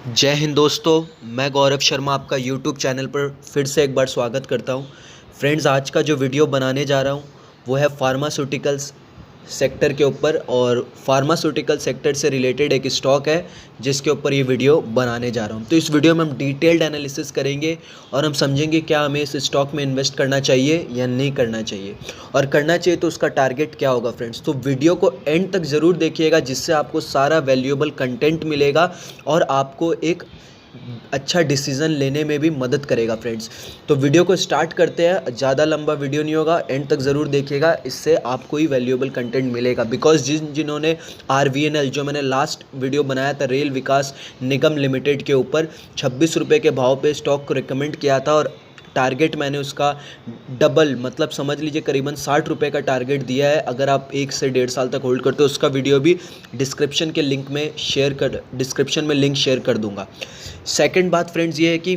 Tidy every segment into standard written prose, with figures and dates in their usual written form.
जय हिंद दोस्तों। मैं गौरव शर्मा आपका यूट्यूब चैनल पर फिर से एक बार स्वागत करता हूं। फ्रेंड्स, आज का जो वीडियो बनाने जा रहा हूं वो है फार्मास्यूटिकल्स सेक्टर के ऊपर, और फार्मास्यूटिकल सेक्टर से रिलेटेड एक स्टॉक है जिसके ऊपर ये वीडियो बनाने जा रहा हूं। तो इस वीडियो में हम डिटेल्ड एनालिसिस करेंगे और हम समझेंगे क्या हमें इस स्टॉक में इन्वेस्ट करना चाहिए या नहीं करना चाहिए, और करना चाहिए तो उसका टारगेट क्या होगा। फ्रेंड्स, तो वीडियो को एंड तक ज़रूर देखिएगा, जिससे आपको सारा वैल्यूएबल कंटेंट मिलेगा और आपको एक अच्छा डिसीज़न लेने में भी मदद करेगा। फ्रेंड्स, तो वीडियो को स्टार्ट करते हैं। ज़्यादा लंबा वीडियो नहीं होगा, एंड तक ज़रूर देखिएगा, इससे आपको ही वैल्यूएबल कंटेंट मिलेगा। बिकॉज जिन्होंने RVNL, जो मैंने लास्ट वीडियो बनाया था रेल विकास निगम लिमिटेड के ऊपर, 26 रुपये के भाव पे स्टॉक को रिकमेंड किया था, और टारगेट मैंने उसका डबल, मतलब समझ लीजिए करीबन 60 रुपये का टारगेट दिया है। अगर आप 1 से 1.5 साल तक होल्ड करते हो, उसका वीडियो भी डिस्क्रिप्शन में लिंक शेयर कर दूंगा। सेकंड बात फ्रेंड्स ये है कि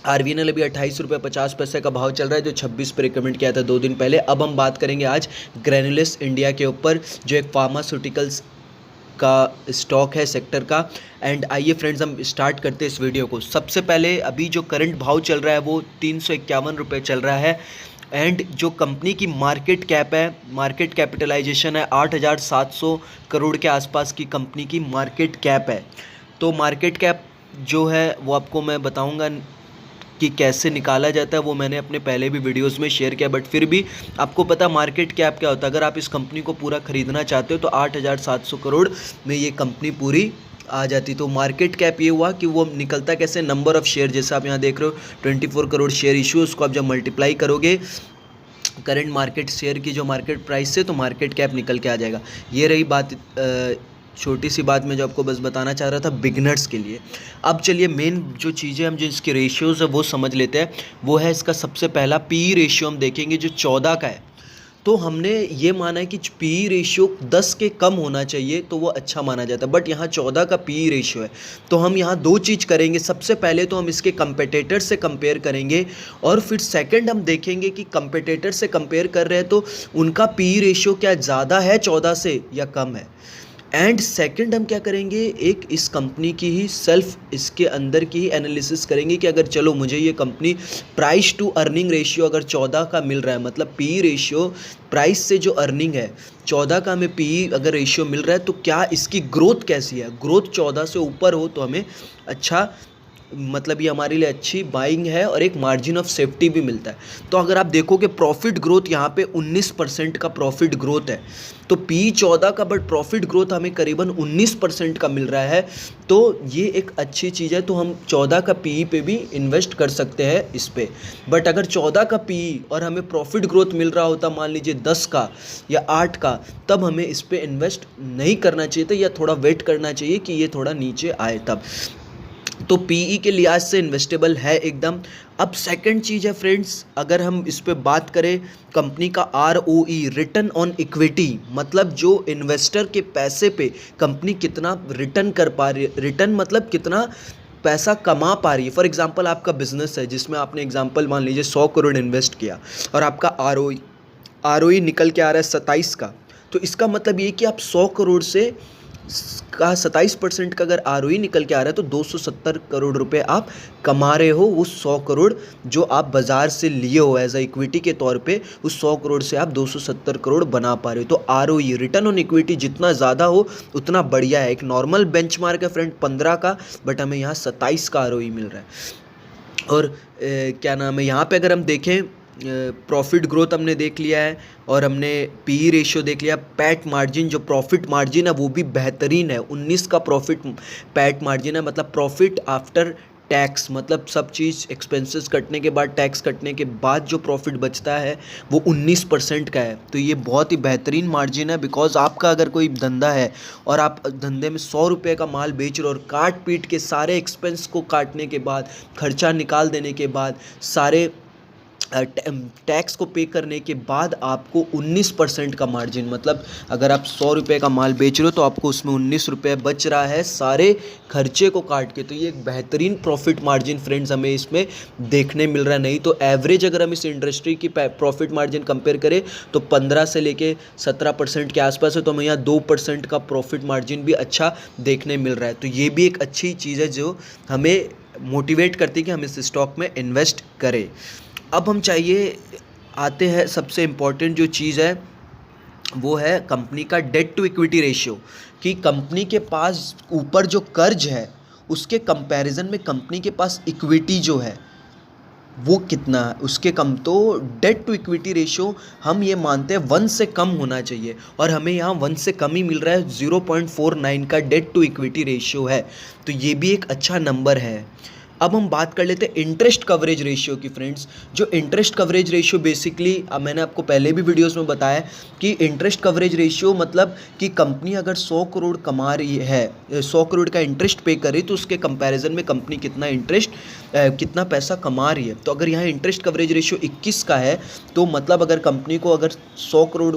RVNL अभी 28 रुपये 50 पैसे का भाव चल रहा है, जो 26 पे रिकमेंड किया था 2 दिन पहले। अब हम बात करेंगे आज ग्रैन्युलस इंडिया के ऊपर, जो एक फार्मास्यूटिकल्स का स्टॉक है सेक्टर का। एंड आइए फ्रेंड्स, हम स्टार्ट करते हैं इस वीडियो को। सबसे पहले अभी जो करंट भाव चल रहा है वो 351 रुपये चल रहा है। एंड जो कंपनी की मार्केट कैप है, मार्केट कैपिटलाइजेशन है 8,700 करोड़ के आसपास की कंपनी की मार्केट कैप है। तो मार्केट कैप जो है वो आपको मैं बताऊंगा कि कैसे निकाला जाता है, वो मैंने अपने पहले भी वीडियोस में शेयर किया, बट फिर भी आपको पता मार्केट कैप क्या होता है। अगर आप इस कंपनी को पूरा ख़रीदना चाहते हो तो 8,700 करोड़ में ये कंपनी पूरी आ जाती। तो मार्केट कैप ये हुआ कि वो निकलता कैसे, नंबर ऑफ़ शेयर, जैसे आप यहाँ देख रहे हो 24 करोड़ शेयर इशू, उसको आप जब मल्टीप्लाई करोगे करंट मार्केट शेयर की जो मार्केट प्राइस से, तो मार्केट कैप निकल के आ जाएगा। ये रही बात, छोटी सी बात मैं जो आपको बस बताना चाह रहा था बिगनर्स के लिए। अब चलिए मेन जो चीज़ें हम जो इसके रेशियोज़ है वो समझ लेते हैं। वो है इसका सबसे पहला PE रेशियो हम देखेंगे जो 14 का है। तो हमने ये माना है कि PE रेशियो 10 के कम होना चाहिए तो वो अच्छा माना जाता है, बट यहाँ 14 का PE रेशियो है। तो हम यहाँ दो चीज़ करेंगे। सबसे पहले तो हम इसके कंपेटेटर से कंपेयर करेंगे, और फिर सेकंड हम देखेंगे कि कंपेटेटर से कंपेयर कर रहे हैं तो उनका PE रेशियो क्या ज़्यादा है 14 से या कम है। एंड सेकंड हम क्या करेंगे, एक इस कंपनी की ही सेल्फ, इसके अंदर की ही एनालिसिस करेंगे कि अगर चलो मुझे ये company price to earning ratio अगर 14 का मिल रहा है, मतलब PE रेशियो प्राइस से जो अर्निंग है 14 का हमें PE अगर रेशियो मिल रहा है, तो क्या इसकी ग्रोथ कैसी है। ग्रोथ 14 से ऊपर हो तो हमें अच्छा, मतलब ये हमारे लिए अच्छी बाइंग है, और एक मार्जिन ऑफ सेफ्टी भी मिलता है। तो अगर आप देखोगे प्रॉफिट ग्रोथ यहाँ पे 19% का प्रॉफिट ग्रोथ है। तो PE 14 का, बट प्रॉफिट ग्रोथ हमें करीबन 19% का मिल रहा है। तो ये एक अच्छी चीज़ है। तो हम 14 का PE पे भी इन्वेस्ट कर सकते हैं इस पे। बट अगर 14 का PE और हमें प्रॉफिट ग्रोथ मिल रहा होता मान लीजिए 10 का या 8 का, तब हमें इस पे इन्वेस्ट नहीं करना चाहिए था, या थोड़ा वेट करना चाहिए कि ये थोड़ा नीचे आए तब। तो PE के लिहाज से इन्वेस्टेबल है एकदम। अब सेकंड चीज़ है फ्रेंड्स, अगर हम इस पे बात करें कंपनी का ROE, रिटर्न ऑन इक्विटी, मतलब जो इन्वेस्टर के पैसे पे कंपनी कितना रिटर्न कर पा रही है। रिटर्न मतलब कितना पैसा कमा पा रही है। फॉर एग्जांपल आपका बिजनेस है जिसमें आपने एग्जांपल मान लीजिए 100 करोड़ इन्वेस्ट किया, और आपका ROE निकल के आ रहा है 27 का। तो इसका मतलब ये कि आप 100 करोड़ से का 27% का अगर ROE निकल के आ रहा है तो 270 करोड़ रुपए आप कमा रहे हो। उस 100 करोड़ जो आप बाज़ार से लिए हो एज अ इक्विटी के तौर पे, उस 100 करोड़ से आप 270 करोड़ बना पा रहे हो। तो ROE, रिटर्न ऑन इक्विटी, जितना ज़्यादा हो उतना बढ़िया है। एक नॉर्मल बेंचमार्क है फ्रेंड 15 का, बट हमें यहाँ 27 का ROE मिल रहा है। और क्या नाम है, यहाँ पे अगर हम देखें प्रॉफिट ग्रोथ हमने देख लिया है, और हमने PE रेशियो देख लिया। पैट मार्जिन, जो प्रॉफिट मार्जिन है वो भी बेहतरीन है। 19 का प्रॉफिट पैट मार्जिन है, मतलब प्रॉफिट आफ्टर टैक्स, मतलब सब चीज़ एक्सपेंसेस कटने के बाद, टैक्स कटने के बाद जो प्रॉफिट बचता है वो 19% का है। तो ये बहुत ही बेहतरीन मार्जिन है। बिकॉज आपका अगर कोई धंधा है और आप धंधे में 100 रुपये का माल बेच रहे हो, और काट पीट के सारे एक्सपेंस को काटने के बाद, खर्चा निकाल देने के बाद, सारे टैक्स को पे करने के बाद आपको 19% का मार्जिन, मतलब अगर आप 100 रुपये का माल बेच रहे हो तो आपको उसमें 19 रुपये बच रहा है सारे खर्चे को काट के। तो ये एक बेहतरीन प्रॉफिट मार्जिन फ्रेंड्स हमें इसमें देखने मिल रहा है। नहीं तो एवरेज अगर हम इस इंडस्ट्री की प्रॉफिट मार्जिन कंपेयर करें तो 15 से लेके 17% के आसपास है, तो हमें यहाँ 2% का प्रॉफिट मार्जिन भी अच्छा देखने मिल रहा है। तो ये भी एक अच्छी चीज़ है जो हमें मोटिवेट करती है कि हम इस स्टॉक में इन्वेस्ट करें। अब हम चाहिए आते हैं सबसे इम्पॉर्टेंट जो चीज़ है वो है कंपनी का डेट टू इक्विटी रेशियो, कि कंपनी के पास ऊपर जो कर्ज है उसके कंपैरिजन में कंपनी के पास इक्विटी जो है वो कितना है उसके कम। तो डेट टू इक्विटी रेशियो हम ये मानते हैं 1 से कम होना चाहिए, और हमें यहाँ 1 से कम ही मिल रहा है, 0.49 का डेट टू इक्विटी रेशियो है। तो ये भी एक अच्छा नंबर है। अब हम बात कर लेते हैं इंटरेस्ट कवरेज रेशियो की फ्रेंड्स। जो इंटरेस्ट कवरेज रेशियो बेसिकली मैंने आपको पहले भी वीडियोस में बताया कि इंटरेस्ट कवरेज रेशियो मतलब कि कंपनी अगर 100 करोड़ कमा रही है, 100 करोड़ का इंटरेस्ट पे कर रही, तो उसके कंपैरिजन में कंपनी कितना इंटरेस्ट कितना पैसा कमा रही है। तो अगर यहाँ इंटरेस्ट कवरेज रेशियो 21 का है तो मतलब अगर कंपनी को अगर 100 करोड़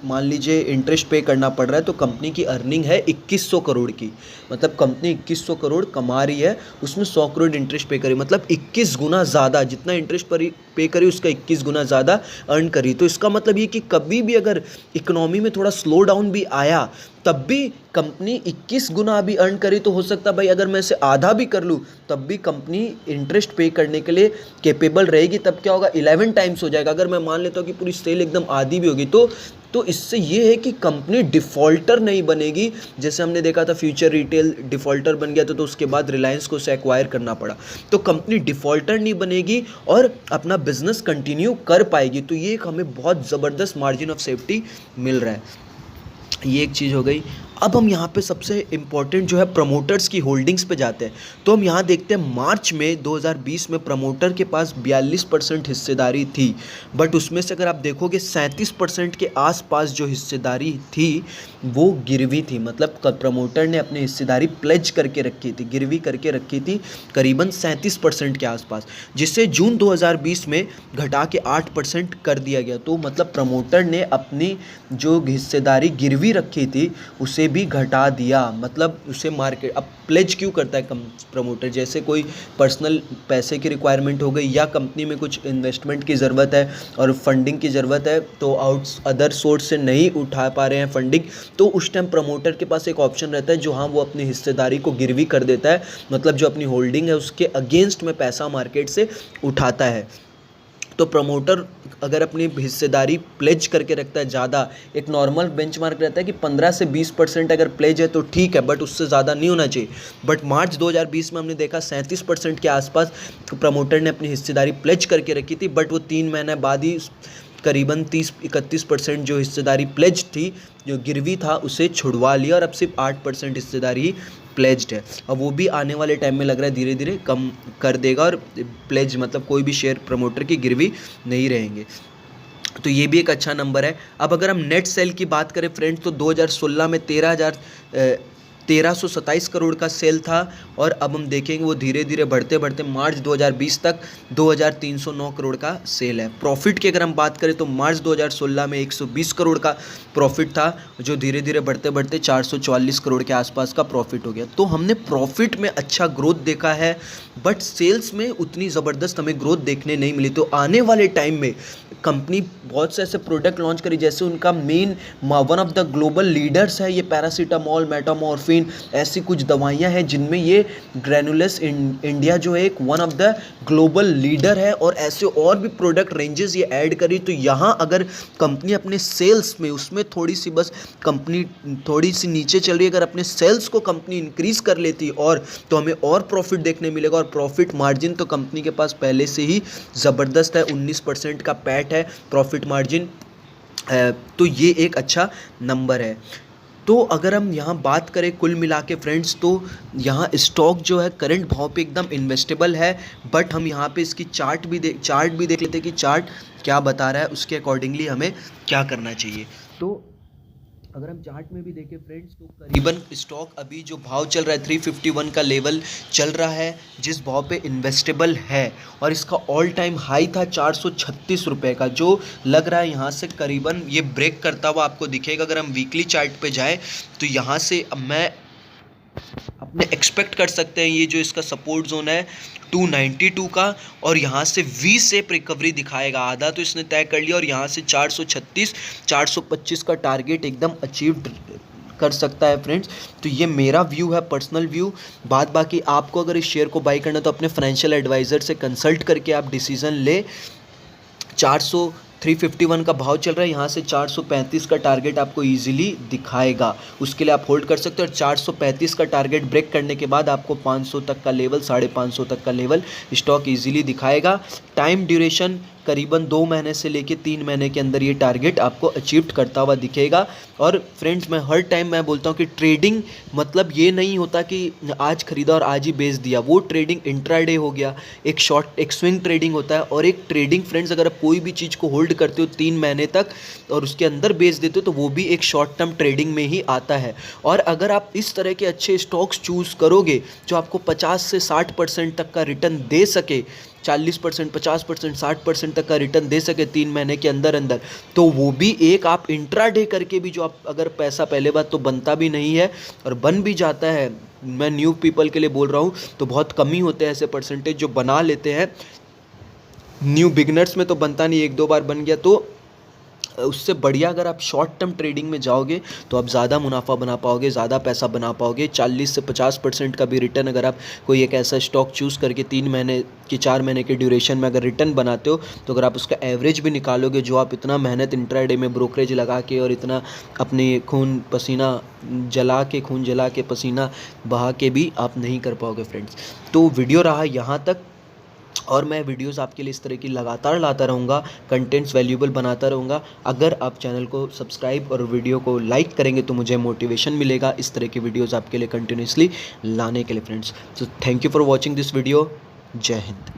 मान लीजिए इंटरेस्ट पे करना पड़ रहा है तो कंपनी की अर्निंग है 2100 करोड़ की, मतलब कंपनी 2100 करोड़ कमा रही है, उसमें 100 करोड़ इंटरेस्ट पे करी, मतलब 21 गुना ज़्यादा जितना इंटरेस्ट पर पे करी उसका 21 गुना ज़्यादा अर्न करी। तो इसका मतलब ये कि कभी भी अगर इकोनॉमी में थोड़ा स्लो डाउन भी आया तब भी कंपनी 21 गुना अभी अर्न करी, तो हो सकता है भाई अगर मैं इसे आधा भी कर लूँ तब भी कंपनी इंटरेस्ट पे करने के लिए कैपेबल रहेगी। तब क्या होगा, 11 टाइम्स हो जाएगा। अगर मैं मान लेता हूँ कि पूरी सेल एकदम आधी भी होगी तो इससे ये है कि कंपनी डिफ़ॉल्टर नहीं बनेगी। जैसे हमने देखा था फ्यूचर रिटेल डिफ़ॉल्टर बन गया था तो उसके बाद रिलायंस को उसे एक्वायर करना पड़ा। तो कंपनी डिफ़ॉल्टर नहीं बनेगी और अपना बिजनेस कंटिन्यू कर पाएगी। तो ये एक हमें बहुत ज़बरदस्त मार्जिन ऑफ सेफ्टी मिल रहा है। ये एक चीज़ हो गई। अब हम यहाँ पे सबसे इम्पॉर्टेंट जो है प्रमोटर्स की होल्डिंग्स पे जाते हैं। तो हम यहाँ देखते हैं मार्च में 2020 में प्रमोटर के पास 42% हिस्सेदारी थी, बट उसमें से अगर आप देखोगे 37% के आसपास जो हिस्सेदारी थी वो गिरवी थी, मतलब प्रमोटर ने अपनी हिस्सेदारी प्लेज करके रखी थी, गिरवी करके रखी थी करीबन 37% के आसपास, जिसे जून 2020 में घटा के 8% कर दिया गया। तो मतलब प्रमोटर ने अपनी जो हिस्सेदारी गिरवी रखी थी उसे भी घटा दिया, मतलब उसे मार्केट अब प्लेज क्यों करता है प्रमोटर, जैसे कोई पर्सनल पैसे की रिक्वायरमेंट हो गई या कंपनी में कुछ इन्वेस्टमेंट की ज़रूरत है और फंडिंग की ज़रूरत है तो अदर सोर्स से नहीं उठा पा रहे हैं फंडिंग, तो उस टाइम प्रमोटर के पास एक ऑप्शन रहता है जो हाँ वो अपनी हिस्सेदारी को गिरवी कर देता है, मतलब जो अपनी होल्डिंग है उसके अगेंस्ट में पैसा मार्केट से उठाता है। तो प्रमोटर अगर अपनी हिस्सेदारी प्लेज करके रखता है ज़्यादा, एक नॉर्मल बेंचमार्क रहता है कि 15 से 20% अगर प्लेज है तो ठीक है, बट उससे ज़्यादा नहीं होना चाहिए। बट मार्च 2020 में हमने देखा 37% के आसपास प्रमोटर ने अपनी हिस्सेदारी प्लेज करके रखी थी, बट वो 3 महीने बाद ही करीबन 30-31% जो हिस्सेदारी प्लेज थी, जो गिरवी था, उसे छुड़वा लिया और अब सिर्फ 8% हिस्सेदारी ही प्लेज्ड है। अब वो भी आने वाले टाइम में लग रहा है धीरे धीरे कम कर देगा और प्लेज मतलब कोई भी शेयर प्रमोटर की गिरवी नहीं रहेंगे। तो ये भी एक अच्छा नंबर है। अब अगर हम नेट सेल की बात करें फ्रेंड्स तो 2016 में 1327 करोड़ का सेल था और अब हम देखेंगे वो धीरे धीरे बढ़ते बढ़ते मार्च 2020 तक 2309 करोड़ का सेल है। प्रॉफिट की अगर हम बात करें तो मार्च 2016 में 120 करोड़ का प्रॉफिट था, जो धीरे धीरे बढ़ते बढ़ते 444 करोड़ के आसपास का प्रॉफिट हो गया। तो हमने प्रॉफिट में अच्छा ग्रोथ देखा है, बट सेल्स में उतनी ज़बरदस्त हमें ग्रोथ देखने नहीं मिली। तो आने वाले टाइम में कंपनी बहुत से ऐसे प्रोडक्ट लॉन्च करी, जैसे उनका main one of the global leaders है ये पैरासीटामोल, मेटामॉर्फिन, ऐसी कुछ दवाइयाँ हैं जिनमें ये ग्रैनुलस इंडिया जो है एक one of the global leader है, और ऐसे और भी प्रोडक्ट रेंजेस ये ऐड करी। तो यहाँ अगर कंपनी अपने सेल्स में उसमें थोड़ी सी बस कंपनी थोड़ी सी नीचे चल रही है, अगर अपने सेल्स को कंपनी इंक्रीज कर लेती और तो हमें और प्रॉफिट देखने मिलेगा। और प्रॉफिट मार्जिन तो कंपनी के पास पहले से ही ज़बरदस्त है, 19% का पैट है प्रॉफिट मार्जिन, तो ये एक अच्छा नंबर है। तो अगर हम यहाँ बात करें कुल मिला के फ्रेंड्स तो यहाँ स्टॉक जो है करंट भाव पे एकदम इन्वेस्टेबल है, बट हम यहाँ पे इसकी चार्ट भी देख लेते हैं कि चार्ट क्या बता रहा है, उसके अकॉर्डिंगली हमें क्या करना चाहिए। तो अगर हम चार्ट में भी देखें फ्रेंड्स तो करीबन स्टॉक अभी जो भाव चल रहा है 351 का लेवल चल रहा है, जिस भाव पे इन्वेस्टेबल है, और इसका ऑल टाइम हाई था 436 रुपये का, जो लग रहा है यहाँ से करीबन ये ब्रेक करता हुआ आपको दिखेगा। अगर हम वीकली चार्ट पे जाएं तो यहाँ से मैं अपने एक्सपेक्ट कर सकते हैं ये जो इसका सपोर्ट जोन है 292 का, और यहाँ से वी शेप रिकवरी दिखाएगा। आधा तो इसने तय कर लिया और यहाँ से 436 425 का टारगेट एकदम अचीव कर सकता है फ्रेंड्स। तो ये मेरा व्यू है, पर्सनल व्यू। बाकी आपको अगर इस शेयर को बाई करना तो अपने फाइनेंशियल एडवाइज़र से कंसल्ट करके आप डिसीज़न ले। 351 का भाव चल रहा है, यहाँ से 435 का टारगेट आपको इजीली दिखाएगा, उसके लिए आप होल्ड कर सकते हो। और 435 का टारगेट ब्रेक करने के बाद आपको 500 तक का लेवल, 550 तक का लेवल स्टॉक इजीली दिखाएगा। टाइम ड्यूरेशन करीबन 2 महीने से लेके 3 महीने के अंदर ये टारगेट आपको अचीव करता हुआ दिखेगा। और फ्रेंड्स मैं हर टाइम मैं बोलता हूँ कि ट्रेडिंग मतलब ये नहीं होता कि आज खरीदा और आज ही बेच दिया, वो ट्रेडिंग इंट्राडे हो गया, एक स्विंग ट्रेडिंग होता है। और एक ट्रेडिंग फ्रेंड्स अगर आप कोई भी चीज़ को होल्ड करते हो 3 महीने तक और उसके अंदर बेच देते हो तो वो भी एक शॉर्ट टर्म ट्रेडिंग में ही आता है। और अगर आप इस तरह के अच्छे स्टॉक्स चूज़ करोगे जो आपको 50 से 60% तक का रिटर्न दे सके, 40%, 50%, 60% तक का रिटर्न दे सके 3 महीने के अंदर अंदर, तो वो भी एक आप इंट्राडे करके भी जो आप अगर पैसा पहले बात तो बनता भी नहीं है और बन भी जाता है, मैं न्यू पीपल के लिए बोल रहा हूँ, तो बहुत कम ही होते हैं ऐसे परसेंटेज जो बना लेते हैं। न्यू बिगनर्स में तो बनता नहीं, 1-2 बार बन गया तो उससे बढ़िया अगर आप शॉर्ट टर्म ट्रेडिंग में जाओगे तो आप ज़्यादा मुनाफा बना पाओगे, ज़्यादा पैसा बना पाओगे। 40 से 50% का भी रिटर्न अगर आप कोई एक ऐसा स्टॉक चूज़ करके 3 महीने की 4 महीने के ड्यूरेशन में अगर रिटर्न बनाते हो तो अगर आप उसका एवरेज भी निकालोगे, जो आप इतना मेहनत इंट्राडे में ब्रोकरेज लगा के और इतना अपनी खून जला के पसीना बहा के भी आप नहीं कर पाओगे फ्रेंड्स। तो वीडियो रहा यहाँ तक, और मैं वीडियोस आपके लिए इस तरह की लगातार लाता रहूँगा, कंटेंट्स वैल्यूएबल बनाता रहूँगा। अगर आप चैनल को सब्सक्राइब और वीडियो को लाइक करेंगे तो मुझे मोटिवेशन मिलेगा इस तरह की वीडियोस आपके लिए कंटिन्यूसली लाने के लिए फ्रेंड्स। तो thank you for watching this video. जय हिंद।